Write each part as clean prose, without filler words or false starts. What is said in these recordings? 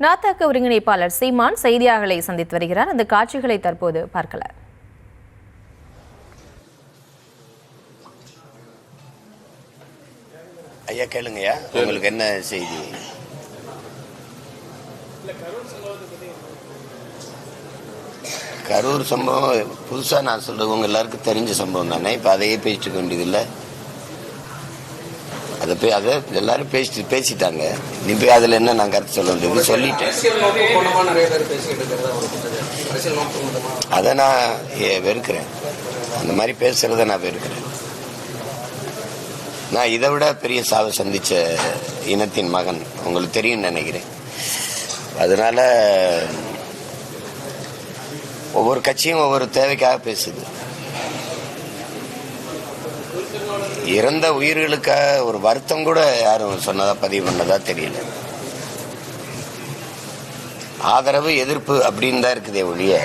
நாதக ஒருங்கிணைப்பாளர் சீமான் செய்தியாளர்களை சந்தித்து வருகிறார். அந்த காட்சிகளை தற்போது பார்க்கலாம். ஐயா கேளுங்கய்யா, உங்களுக்கு என்ன செய்தி? கரூர் சம்பவம் புதுசாக நான் சொல்றது உங்க எல்லாருக்கும் தெரிஞ்ச சம்பவம் தானே. இப்போ அதையே பேசிட்டு வேண்டியதில்லை. அதை எல்லாரும் பேசிட்டாங்க. நீ போய் அதில் என்ன நான் கருத்து சொல்ல வேண்டியது சொல்லிட்டேன். அதை நான் வெறுக்கிறேன். அந்த மாதிரி பேசுறத நான் வெறுக்கிறேன். நான் இதை விட பெரிய சாவை சந்திச்ச இனத்தின் மகன், உங்களுக்கு தெரியும்னு நினைக்கிறேன். அதனால ஒவ்வொரு கட்சியும் ஒவ்வொரு தேவைக்காக பேசுது. இறந்த உயிர்களுக்காக ஒரு வருத்தம் கூட யாரும் சொன்னதா பதிவு பண்ணதா தெரியல. ஆதரவு எதிர்ப்பு அப்படின்னு தான் இருக்குதே ஒழிய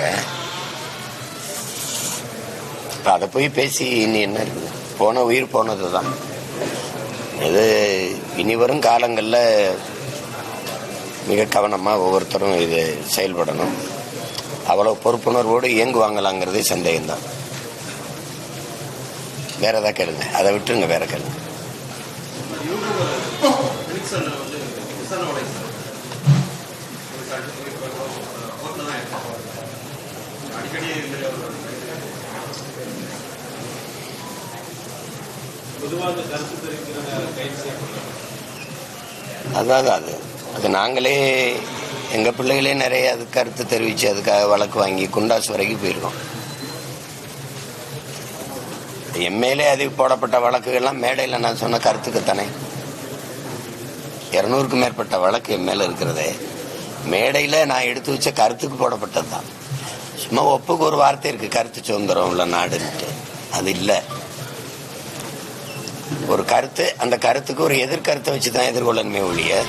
அதை போய் பேசி இனி என்ன இருக்குது? போன உயிர் போனது தான். இது இனி வரும் காலங்களில் மிக கவனமாக ஒவ்வொருத்தரும் இது செயல்படணும். அவ்வளவு பொறுப்புணர்வோடு இயங்குவாங்களாங்கிறதே சந்தேகம்தான். வேற ஏதாவது கேளுங்க, அதை விட்டுருங்க, வேற கேளுங்க. அதான் அது நாங்களே எங்க பிள்ளைகளே நிறைய அது கருத்து தெரிவிச்சு அதுக்காக வழக்கு வாங்கி குண்டாசு வரைக்கும் போயிருக்கோம். எம்எல்ஏ அதுக்கு போடப்பட்ட வழக்குகள்லாம் மேடையில் நான் சொன்ன கருத்துக்குத்தானே. 200க்கும் மேற்பட்ட வழக்கு என் மேல இருக்கிறதே மேடையில் நான் எடுத்து வச்ச கருத்துக்கு போடப்பட்டது தான். சும்மா ஒப்புக்கு ஒரு வார்த்தை இருக்கு, கருத்து சுதந்திரம் உள்ள நாடுன்ட்டு. அது இல்லை. ஒரு கருத்து, அந்த கருத்துக்கு ஒரு எதிர்கருத்தை வச்சு தான் எதிர்கொள்ளணுமே ஒழிய